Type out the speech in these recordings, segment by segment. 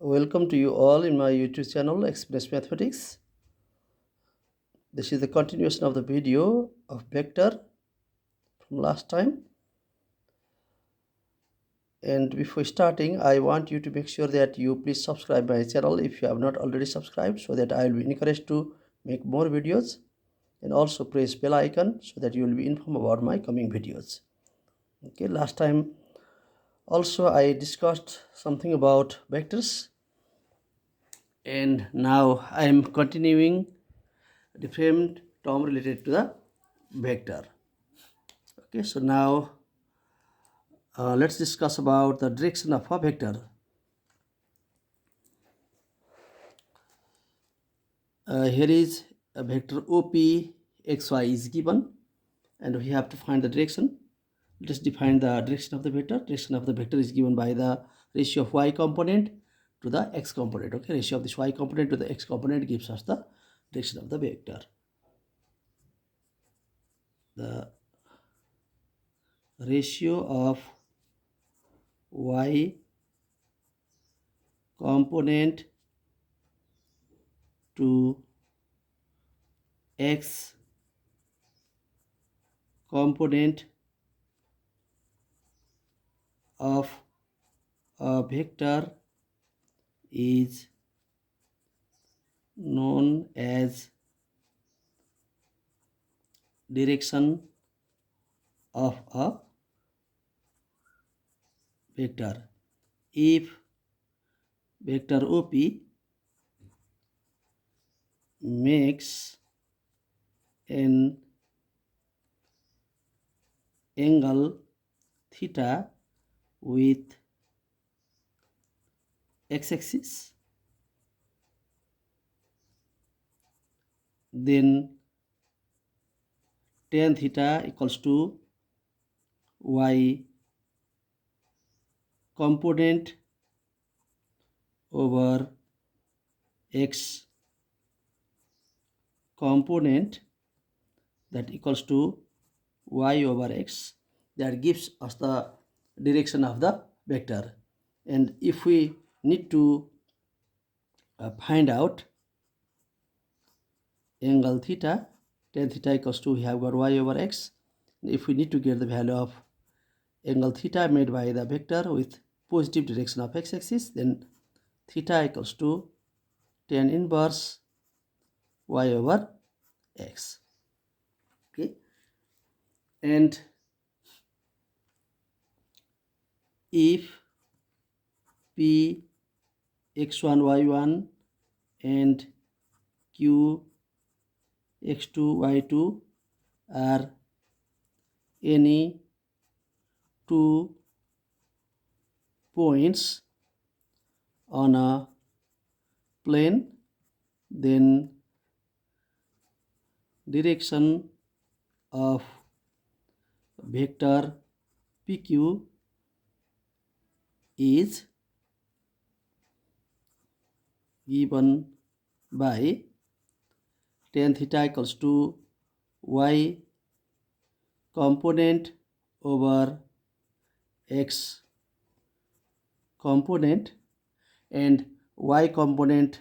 Welcome to you all in my YouTube channel Express Mathematics. This is the continuation of the video of vector from last time. And before starting, I want you to make sure that you please subscribe my channel if you have not already subscribed, so that I will be encouraged to make more videos, and also press bell icon so that you will be informed about my coming videos. Okay, last time also I discussed something about vectors, and now I am continuing different term related to the vector. Okay, so now let's discuss about the direction of a vector. Here is a vector OP xy is given, and we have to find the direction. Let us define the direction of the vector. Direction of the vector is given by the ratio of y component to the x component. Okay, ratio of this y component to the x component gives us the direction of the vector. The ratio of y component to x component of a vector is known as direction of a vector. If vector OP makes an angle theta with x-axis, then tan theta equals to y component over x component, that equals to y over x. That gives us the direction of the vector. And if we need to find out angle theta, tan theta equals to, we have got y over x. If we need to get the value of angle theta made by the vector with positive direction of x-axis, then theta equals to tan inverse y over x. Okay, and if p x1 y1 and q x2 y2 are any two points on a plane, then direction of vector PQ is given by tan theta equals to y component over x component, and y component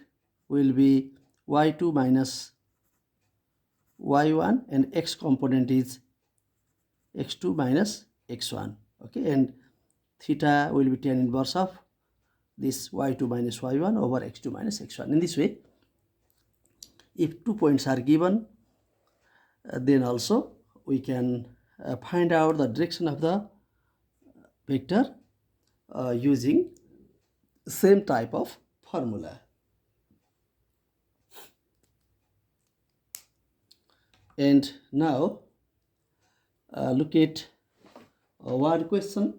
will be y2 minus y1, and x component is x2 minus x1. Okay, and theta will be tan inverse of this y2 minus y1 over x2 minus x1. In this way, if 2 points are given, then also we can find out the direction of the vector using same type of formula. And now look at one question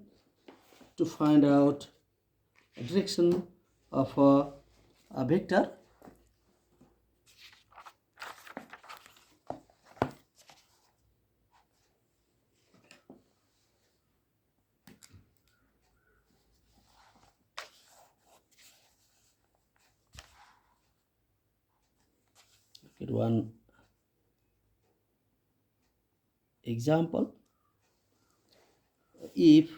to find out direction of a vector. Look at one example. If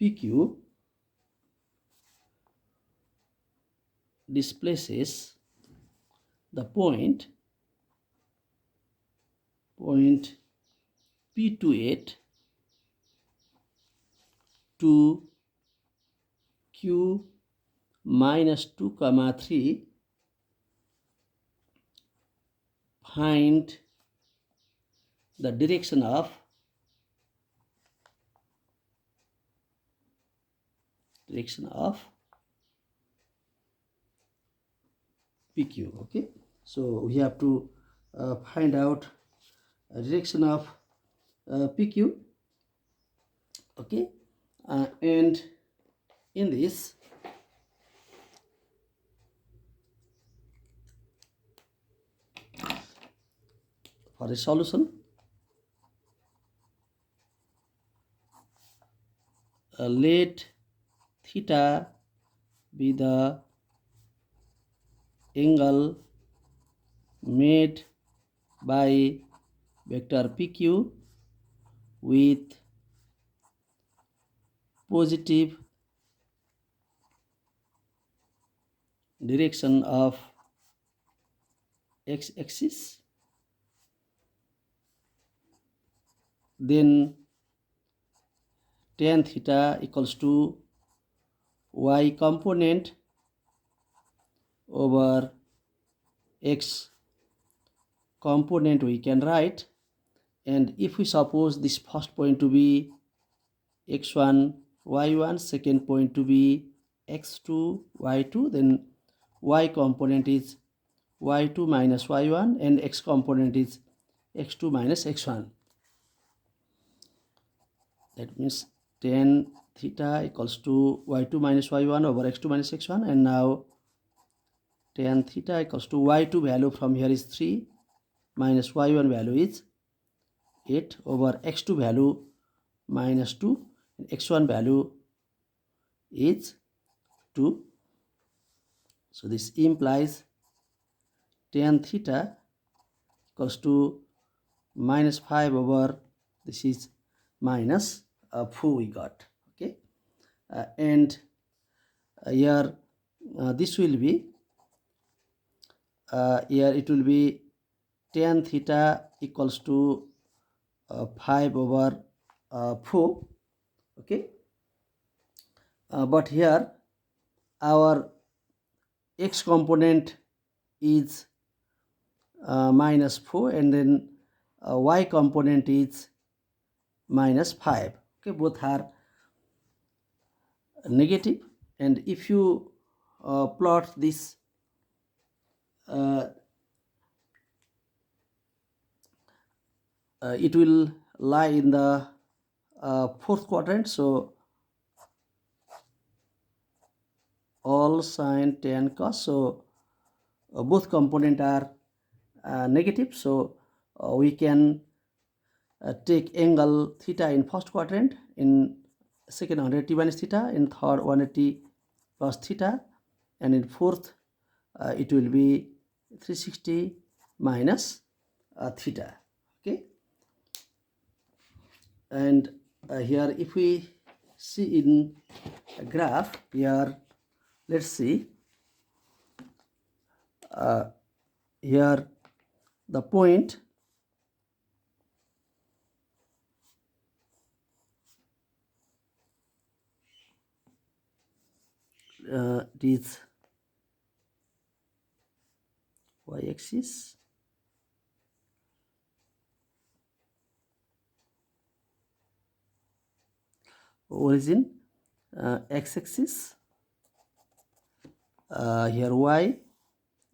PQ displaces the point P28 to Q minus 2 comma 3, find the direction of PQ. Okay, so we have to find out direction of PQ. Okay, and in this for a solution, let theta be the angle made by vector PQ with positive direction of x-axis. Then tan theta equals to y component over x component we can write, and if we suppose this first point to be x1 y1, second point to be x2 y2, then y component is y2 minus y1 and x component is x2 minus x1. That means tan theta equals to y2 minus y1 over x2 minus x1, and now tan theta equals to y2 value from here is 3 minus y1 value is 8 over x2 value minus 2 and x1 value is 2. So this implies tan theta equals to minus 5 over, this is minus 4 we got. Okay, and here this will be here it will be tan theta equals to 5 over 4. Okay, but here our x component is minus 4 and then y component is minus 5. Okay, both are negative, and if you plot this it will lie in the fourth quadrant, so all sine tan cos, so both component are negative, so we can take angle theta in first quadrant, in second 180 minus theta, in third 180 plus theta, and in fourth it will be 360 minus theta. Okay, and here if we see in a graph here, let's see here the point it is y-axis, origin, x-axis, here y,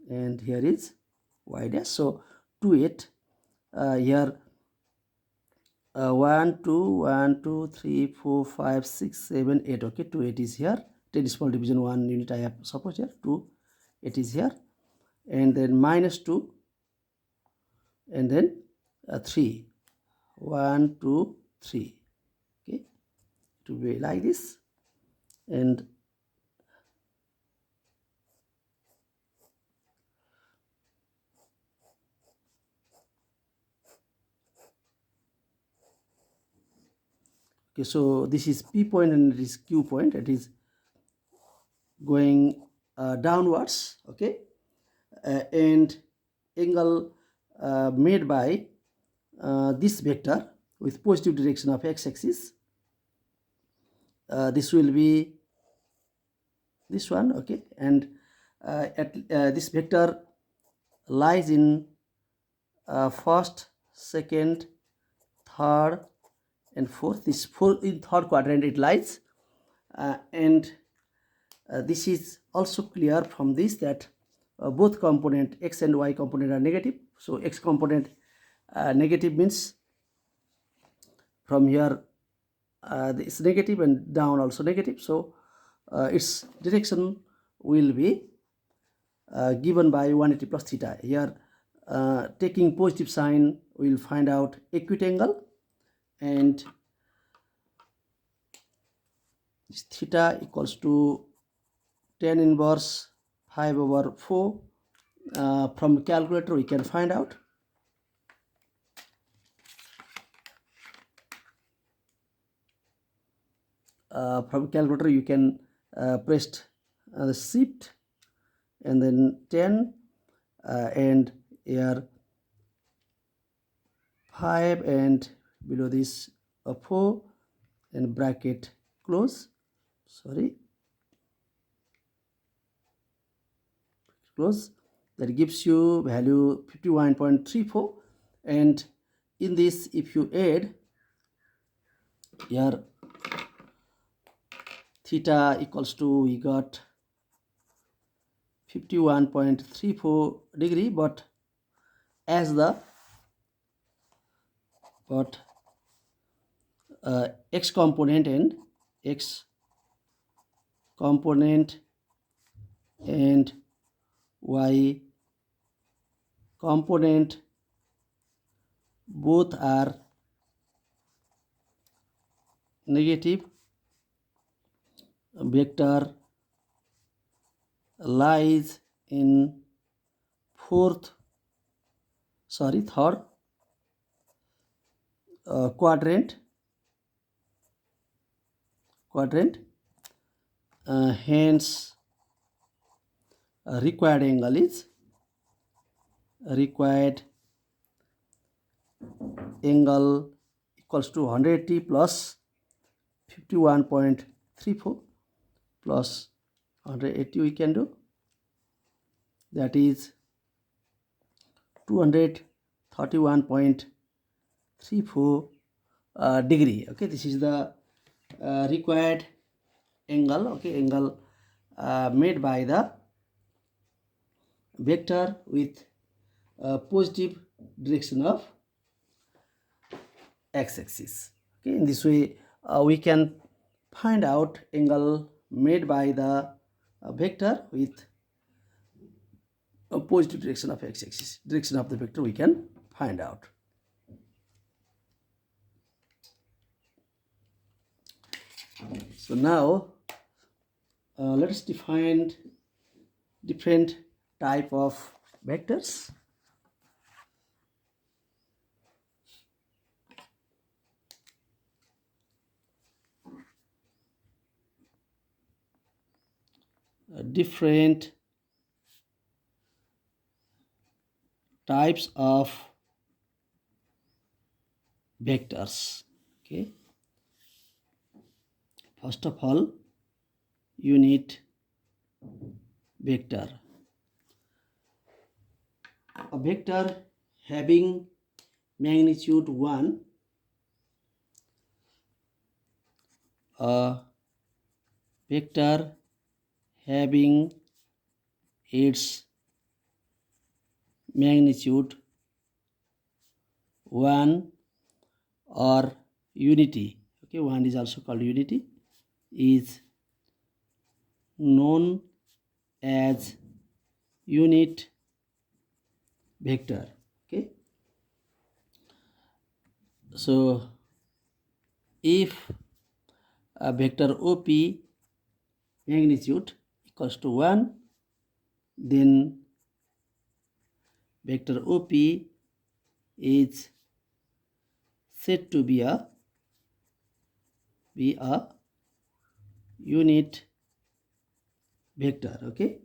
and here is y dash. So 2 8 here 1 2 1 2 3 4 5 6 7 8. Okay, 2 8 is here, 10 small division 1 unit I have suppose here, 2 8 is here, and then minus 2 and then 3 1 2 3. Okay, to be like this, and okay, so this is P point and it is Q point. It is going downwards, okay, and angle made by this vector with positive direction of x-axis, this will be this one, okay, and this vector lies in first, second, third, and fourth. This in third quadrant it lies, and this is also clear from this that both component x and y component are negative. So x component negative means from here this negative and down also negative. So its direction will be given by 180 plus theta. Here taking positive sign we will find out acute angle, and this theta equals to tan inverse 5/4. From calculator we can find out. From calculator you can press the shift and then 10 and here 5 and below this 4 and bracket close, close, that gives you value 51.34, and in this if you add here theta equals to, we got 51.34 degree, but as the x component and y component both are negative, vector lies in third quadrant, hence required angle is equals to 180 plus 51.34 plus 180 we can do, that is 231.34 degree. Okay, this is the required angle, okay, angle made by the vector with positive direction of x-axis. Okay, in this way we can find out angle made by the vector with a positive direction of x-axis. Direction of the vector we can find out. So now let us define different type of vectors. Different types of vectors. Okay, first of all, unit vector. A vector having magnitude 1, a vector having its magnitude 1 or unity, okay, 1 is also called unity, is known as unit vector. Okay, so if a vector OP magnitude equals to 1, then vector OP is said to be a unit vector. Okay,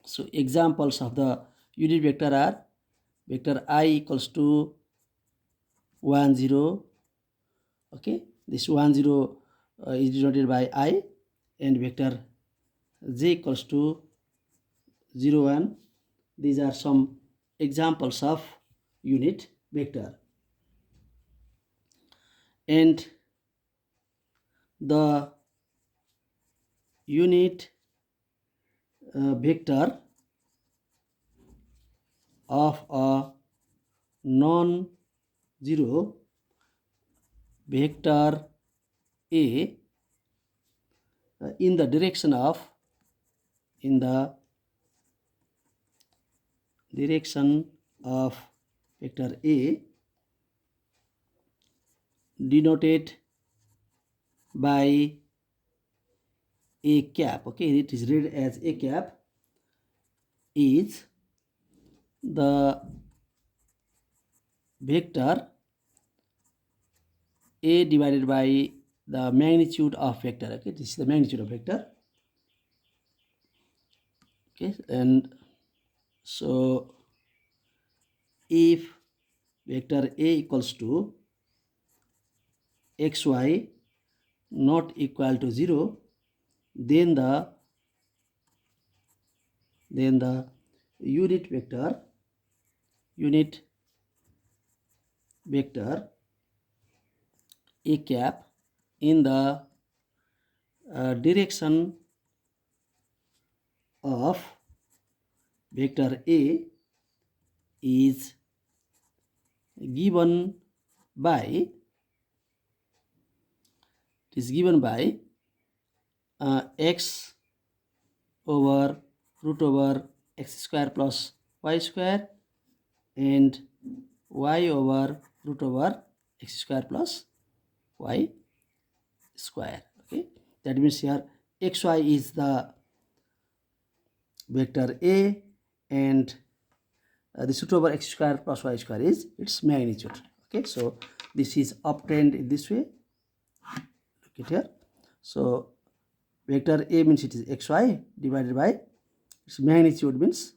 so examples of the unit vector are vector I equals to 1 0. Okay, this 1 0 is denoted by I, and vector j equals to 0 1. These are some examples of unit vector. And the unit vector of a non-zero vector A in the direction of vector A denoted by a cap. Okay, it is read as a cap, is the vector A divided by the magnitude of vector. Okay, this is the magnitude of vector. Okay, and so if vector A equals to xy not equal to 0, then the unit vector a cap in the direction of vector A is given by x over root over x square plus y square and y over root over x square plus y square. Okay, that means here xy is the vector A, and this root over x square plus y square is its magnitude. Okay, so this is obtained in this way. Look at here. So vector A means it is xy divided by its magnitude means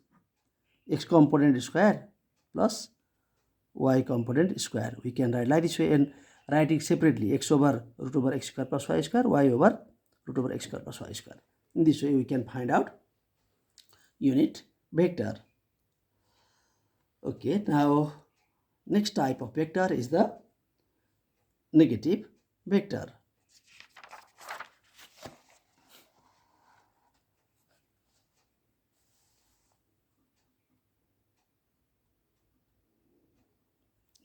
x component square plus y component square. We can write like this way and write it separately: x over root over x square plus y square, y over root over x square plus y square. In this way we can find out unit vector. Okay, now next type of vector is the negative vector.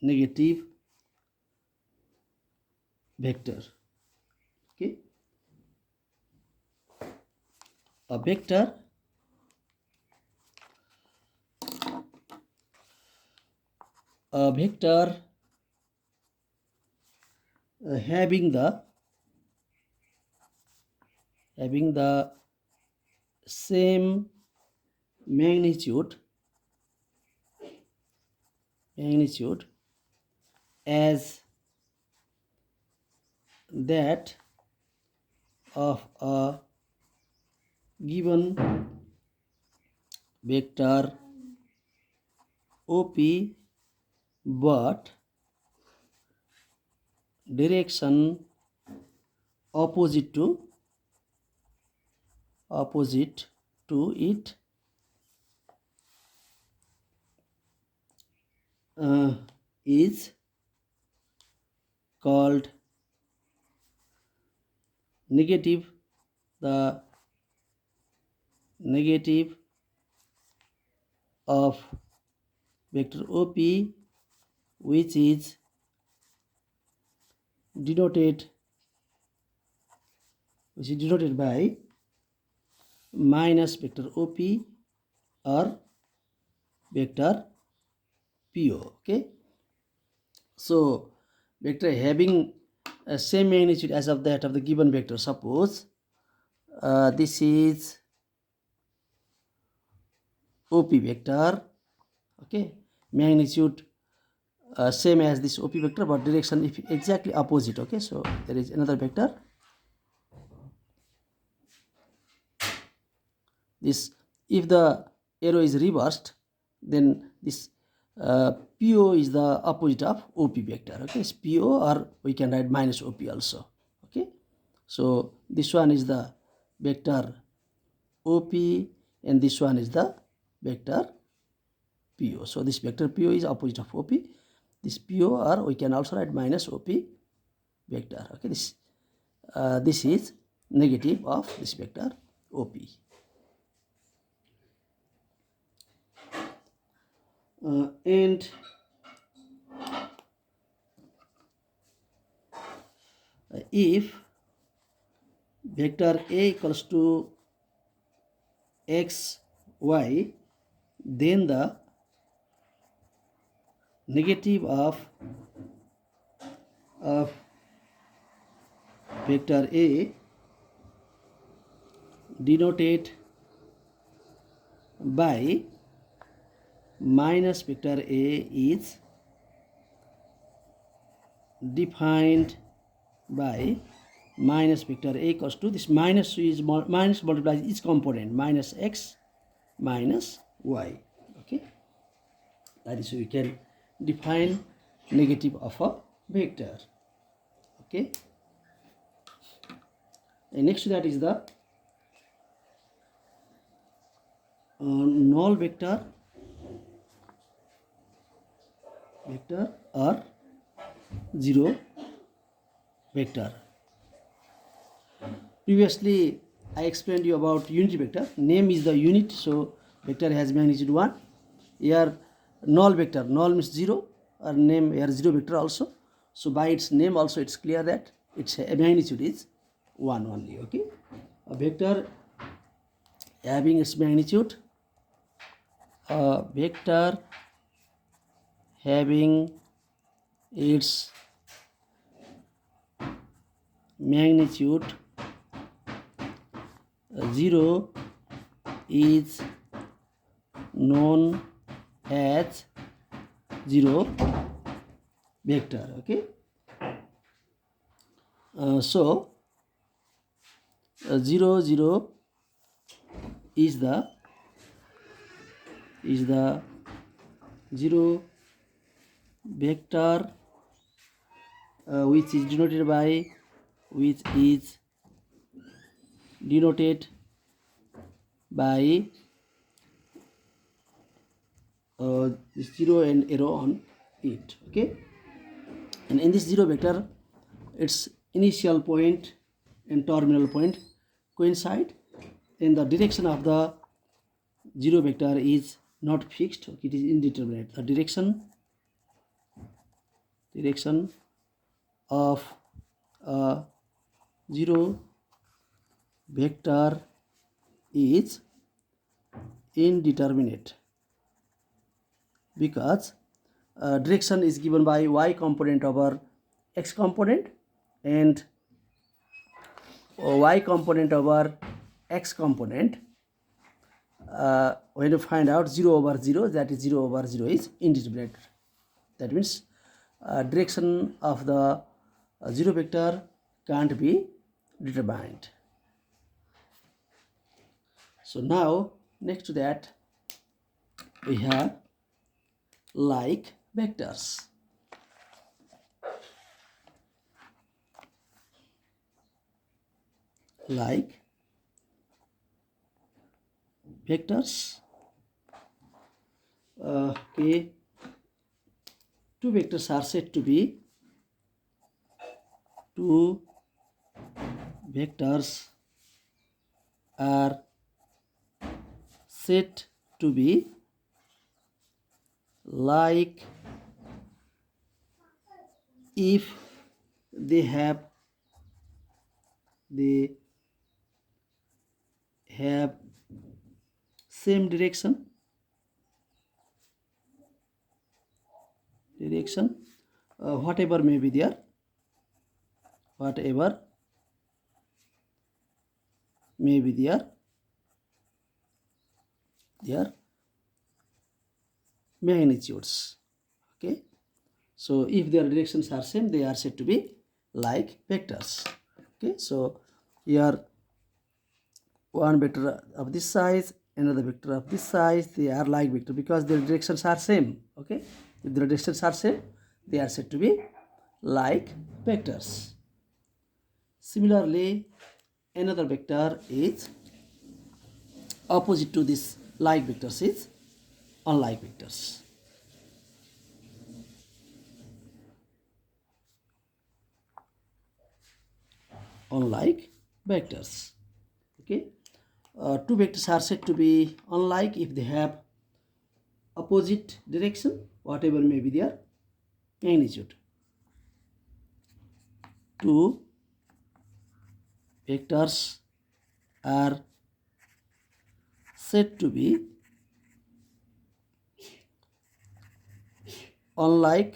Negative vector. Okay, a vector having the same magnitude as that of a given vector OP, but direction opposite to it is called negative. The negative of vector OP, which is denoted by minus vector OP or vector PO. Okay, so vector having a same magnitude as of that of the given vector. Suppose this is OP vector. Okay, magnitude same as this OP vector, but direction if exactly opposite. Okay, so there is another vector. this, if the arrow is reversed, then this PO is the opposite of OP vector. Okay, it's PO, or we can write minus OP also. Okay, so this one is the vector OP and this one is the vector PO. So this vector PO is opposite of OP. This PO, or we can also write minus OP vector. Okay, this is negative of this vector OP. And if vector A equals to x, y, then the negative of vector A denoted by minus vector A is defined by minus vector A equals to, this minus is minus multiplies each component, minus x minus y. Okay, that is, we can define negative of a vector. Okay, and next to that is the null vector or zero vector. Previously I explained you about unity vector. Name is the unit, so vector has magnitude 1. Here null vector, null means 0, or name here 0 vector also. So by its name also it's clear that its magnitude is 1 only. Okay, a vector having its magnitude, a vector having its magnitude 0 is known as zero vector. Okay, so 0 0 is the zero vector which is denoted by this 0 and arrow on it. Okay, and in this 0 vector, its initial point and terminal point coincide, and the direction of the 0 vector is not fixed. Okay, it is indeterminate. The direction of a 0 vector is indeterminate because direction is given by y component over x component and y component over x component. When you find out 0 over 0, that is 0 over 0 is indeterminate. That means direction of the 0 vector can't be determined. So now next to that we have like vectors. Like vectors. Okay, two vectors are said to be like if they have same direction, whatever may be there, their magnitudes. Okay, so if their directions are same, they are said to be like vectors. Okay, so here one vector of this size, another vector of this size, they are like vector because their directions are same. Okay, if their directions are same, they are said to be like vectors. Similarly, another vector is opposite to this like vectors is unlike vectors. Unlike vectors. Okay, two vectors are said to be unlike if they have opposite direction, whatever may be their magnitude. Two vectors are said to be unlike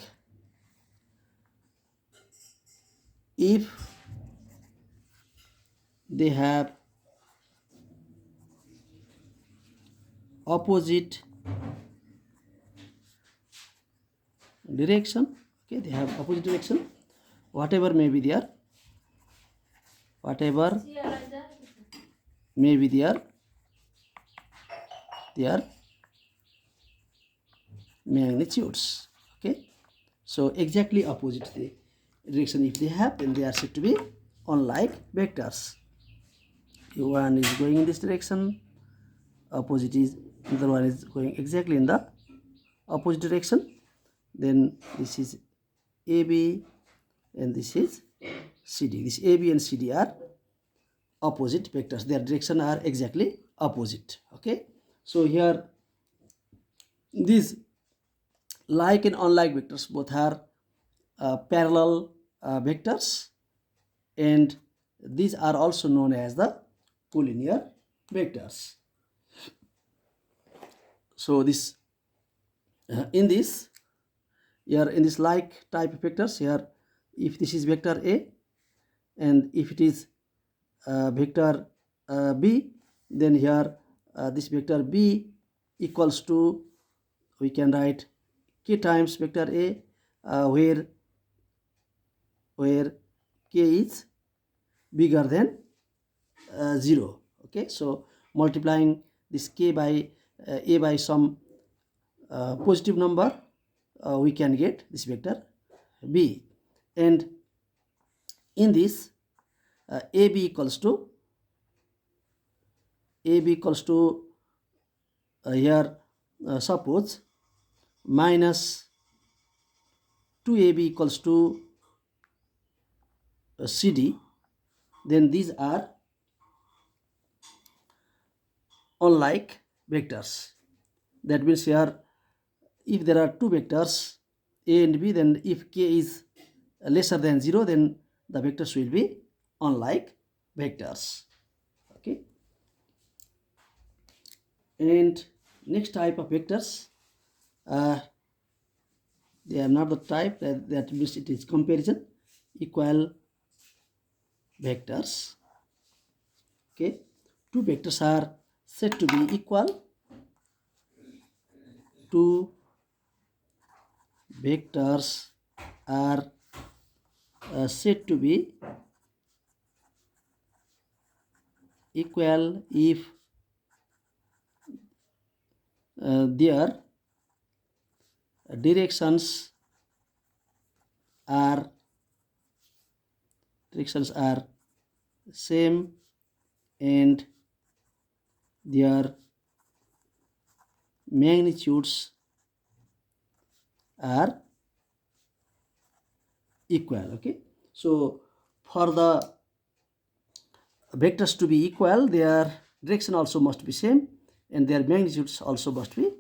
if they have opposite direction. Okay, they have opposite direction, whatever may be their magnitudes. Okay, so exactly opposite the direction if they have, then they are said to be unlike vectors. One is going in this direction, opposite is the one is going exactly in the opposite direction. Then this is AB and this is CD. This AB and CD are opposite vectors. Their direction are exactly opposite. Okay, so here these like and unlike vectors both are parallel vectors, and these are also known as the collinear vectors. So this in this here in this like type of vectors, here if this is vector A and if it is vector B, then here this vector B equals to, we can write k times vector A, where k is bigger than 0. Okay, so multiplying this k by A by some positive number, we can get this vector B, and in this AB equals to here suppose minus 2AB equals to CD, then these are unlike vectors. That means here if there are two vectors A and B, then if k is lesser than 0, then the vectors will be unlike vectors. Okay, and next type of vectors, they are not the type, that means it is comparison equal vectors. Okay, two vectors are said to be equal. Two vectors are said to be equal if their directions are same and their magnitudes are equal. Okay, so for the vectors to be equal, their direction also must be same and their magnitudes also must be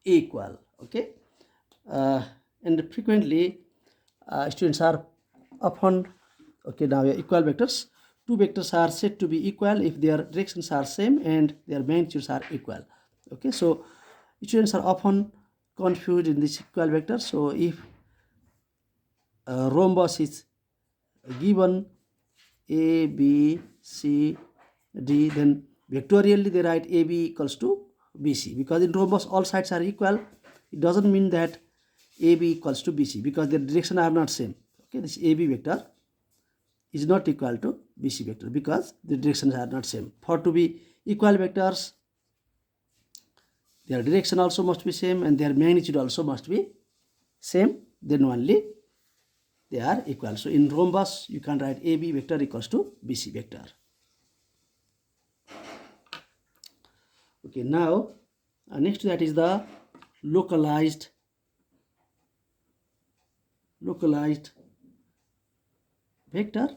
equal. Okay, and frequently students are often, okay, now equal vectors. Two vectors are said to be equal if their directions are same and their magnitudes are equal. Okay, so students are often confused in this equal vector. So if rhombus is given A, B, C, D, then vectorially they write AB equals to BC, because in rhombus all sides are equal. It doesn't mean that AB equals to BC because their direction are not same. Okay, this AB vector is not equal to BC vector because the directions are not same. For to be equal vectors, their direction also must be same and their magnitude also must be same, then only they are equal. So in rhombus you can write AB vector equals to BC vector. Okay, now next to that is the localized vector.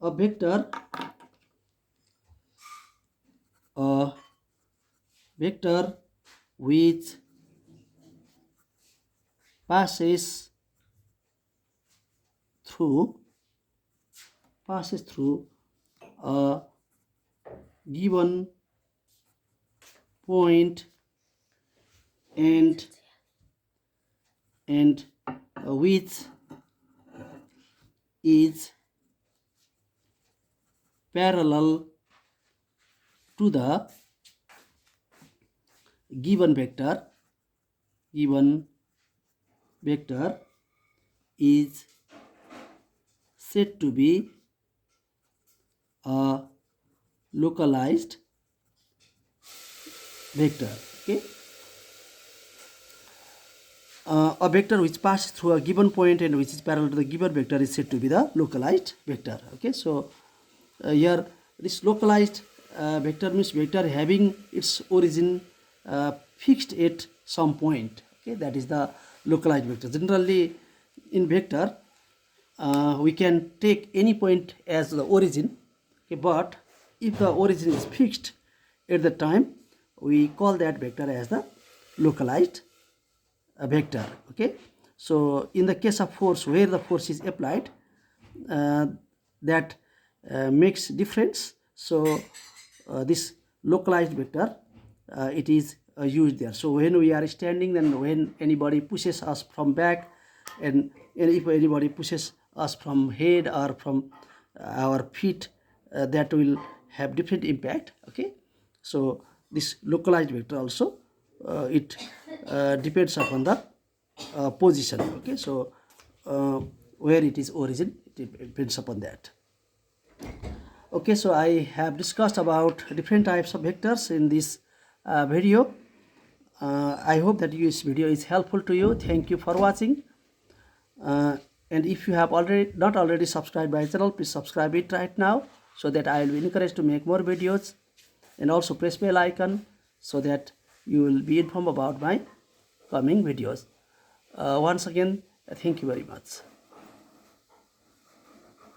A vector which passes through a given point and which is parallel to the given vector is said to be a localized vector. Okay, a vector which passes through a given point and which is parallel to the given vector is said to be the localized vector. Okay, so here this localized vector means vector having its origin fixed at some point. Okay, that is the localized vector. Generally in vector we can take any point as the origin, okay, but if the origin is fixed at the time, we call that vector as the localized vector. Okay, so in the case of force, where the force is applied, that makes difference. So this localized vector it is used there. So when we are standing, then when anybody pushes us from back, and if anybody pushes us from head or from our feet, that will have different impact. Okay, so this localized vector also it depends upon the position. Okay, so where it is origin, it depends upon that. Okay, so I have discussed about different types of vectors in this video. I hope that this video is helpful to you. Thank you for watching. And if you have not already subscribed my channel, please subscribe it right now, so that I will be encouraged to make more videos. And also press bell icon so that you will be informed about my coming videos. Once again, thank you very much.